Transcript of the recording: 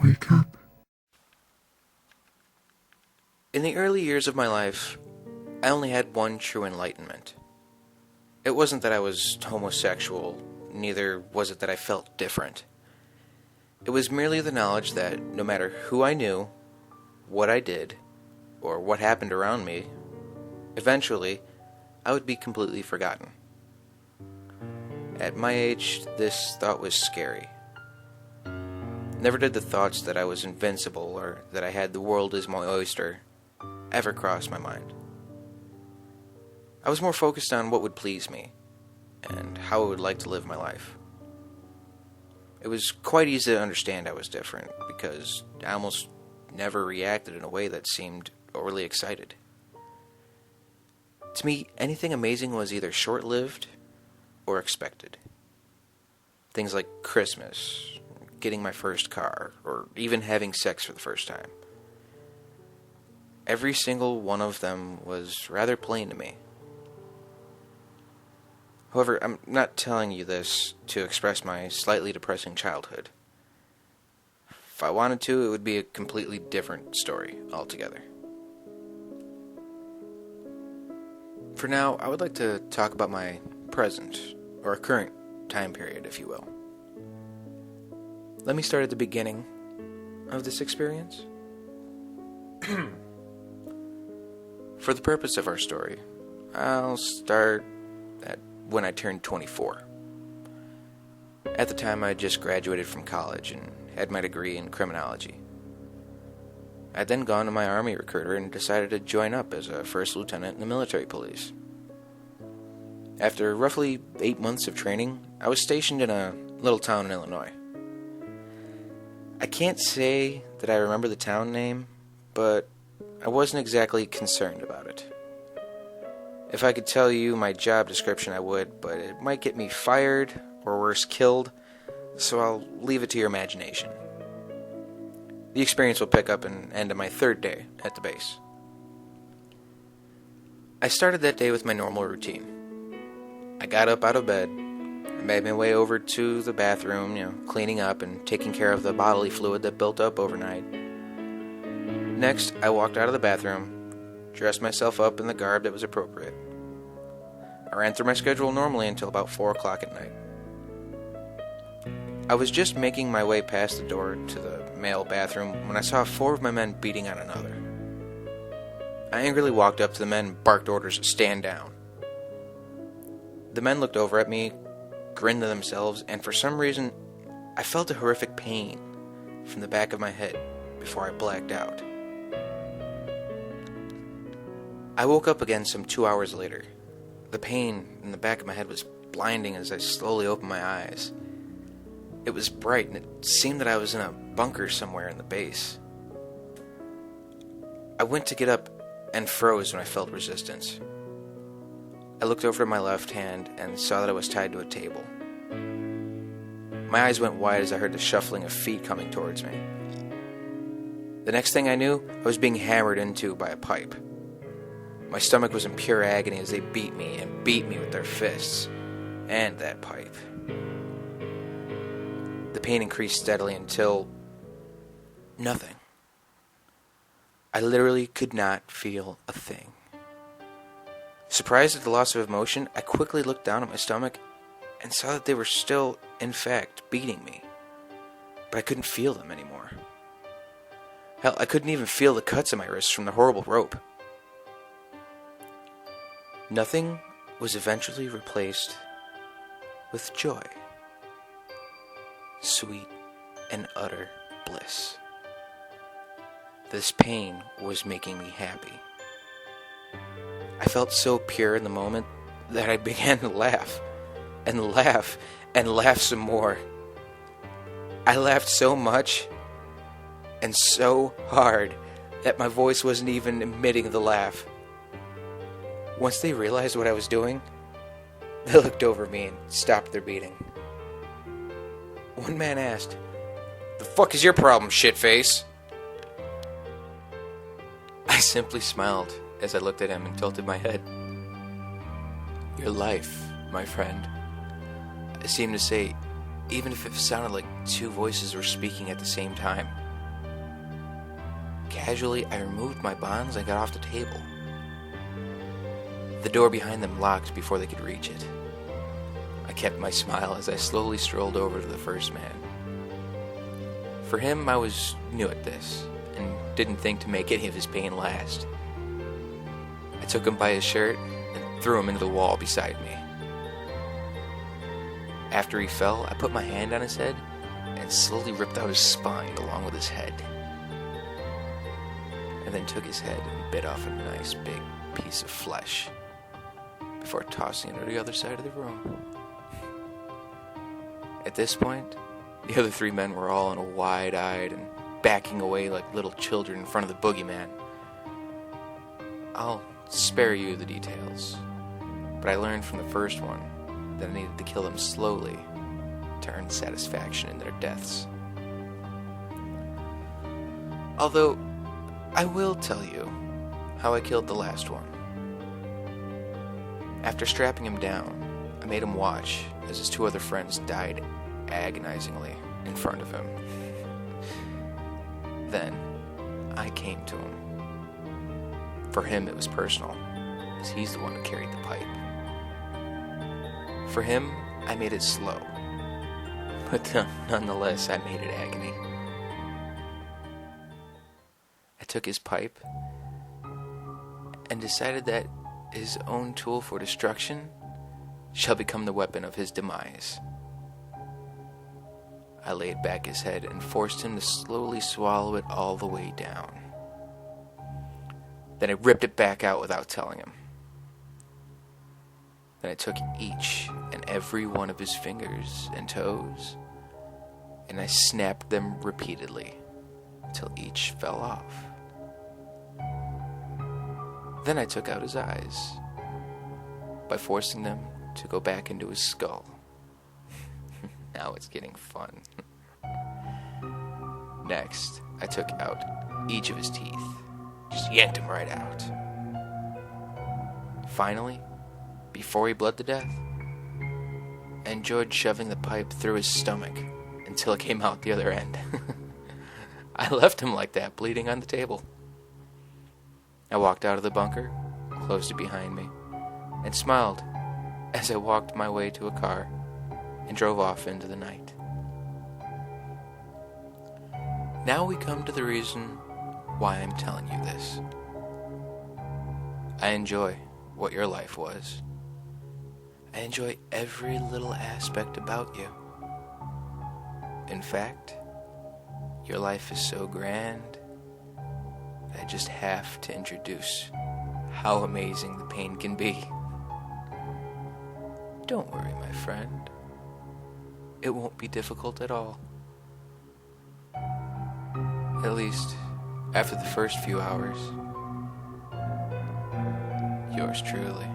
Wake up. In the early years of my life, I only had one true enlightenment. It wasn't that I was homosexual, neither was it that I felt different. It was merely the knowledge that no matter who I knew, what I did, or what happened around me, eventually, I would be completely forgotten. At my age, this thought was scary. Never did the thoughts that I was invincible or that I had the world as my oyster ever cross my mind. I was more focused on what would please me and how I would like to live my life. It was quite easy to understand I was different because I almost never reacted in a way that seemed overly excited. To me, anything amazing was either short-lived or expected. Things like Christmas, getting my first car, or even having sex for the first time. Every single one of them was rather plain to me. However, I'm not telling you this to express my slightly depressing childhood. If I wanted to, it would be a completely different story altogether. For now, I would like to talk about my present, or current time period, if you will. Let me start at the beginning of this experience. For the purpose of our story, I'll start at when I turned 24. At the time, I had just graduated from college and had my degree in criminology. I had then gone to my Army recruiter and decided to join up as a first lieutenant in the military police. After roughly 8 months of training, I was stationed in a little town in Illinois. I can't say that I remember the town name, but I wasn't exactly concerned about it. If I could tell you my job description, I would, but it might get me fired, or worse, killed, so I'll leave it to your imagination. The experience will pick up and end on my third day at the base. I started that day with my normal routine. I got up out of bed, made my way over to the bathroom, cleaning up and taking care of the bodily fluid that built up overnight. Next, I walked out of the bathroom, dressed myself up in the garb that was appropriate. I ran through my schedule normally until about 4 o'clock at night. I was just making my way past the door to the male bathroom when I saw 4 of my men beating on another. I angrily walked up to the men and barked orders to stand down. The men looked over at me, grinned to themselves, and for some reason, I felt a horrific pain from the back of my head before I blacked out. I woke up again some 2 hours later. The pain in the back of my head was blinding as I slowly opened my eyes. It was bright, and it seemed that I was in a bunker somewhere in the base. I went to get up and froze when I felt resistance. I looked over to my left hand and saw that I was tied to a table. My eyes went wide as I heard the shuffling of feet coming towards me. The next thing I knew, I was being hammered into by a pipe. My stomach was in pure agony as they beat me with their fists, and that pipe. The pain increased steadily until nothing. I literally could not feel a thing. Surprised at the loss of emotion, I quickly looked down at my stomach and saw that they were still, in fact, beating me. But I couldn't feel them anymore. Hell, I couldn't even feel the cuts on my wrists from the horrible rope. Nothing was eventually replaced with joy. Sweet and utter bliss. This pain was making me happy. I felt so pure in the moment that I began to laugh, and laugh, and laugh some more. I laughed so much, and so hard, that my voice wasn't even emitting the laugh. Once they realized what I was doing, they looked over at me and stopped their beating. One man asked, "The fuck is your problem, shitface?" I simply smiled as I looked at him and tilted my head. Your life, my friend. I seemed to say, even if it sounded like two voices were speaking at the same time. Casually, I removed my bonds and got off the table. The door behind them locked before they could reach it. I kept my smile as I slowly strolled over to the first man. For him, I was new at this, and didn't think to make any of his pain last. I took him by his shirt and threw him into the wall beside me. After he fell, I put my hand on his head and slowly ripped out his spine along with his head. And then took his head and bit off a nice big piece of flesh before tossing it to the other side of the room. At this point, the other three men were all in a wide-eyed and backing away like little children in front of the boogeyman. I'll spare you the details, but I learned from the first one that I needed to kill them slowly to earn satisfaction in their deaths. Although, I will tell you how I killed the last one. After strapping him down, I made him watch as his two other friends died agonizingly in front of him. Then, I came to him. For him, it was personal, as he's the one who carried the pipe. For him, I made it slow, but nonetheless, I made it agony. I took his pipe and decided that his own tool for destruction shall become the weapon of his demise. I laid back his head and forced him to slowly swallow it all the way down. Then I ripped it back out without telling him. Then I took each and every one of his fingers and toes, and I snapped them repeatedly until each fell off. Then I took out his eyes by forcing them to go back into his skull. Now it's getting fun. Next, I took out each of his teeth. Just yanked him right out. Finally, before he bled to death, I enjoyed shoving the pipe through his stomach until it came out the other end. I left him like that, bleeding on the table. I walked out of the bunker, closed it behind me, and smiled as I walked my way to a car and drove off into the night. Now we come to the reason why I'm telling you this. I enjoy what your life was. I enjoy every little aspect about you. In fact, your life is so grand that I just have to introduce how amazing the pain can be. Don't worry, my friend. It won't be difficult at all. At least, after the first few hours. Yours truly.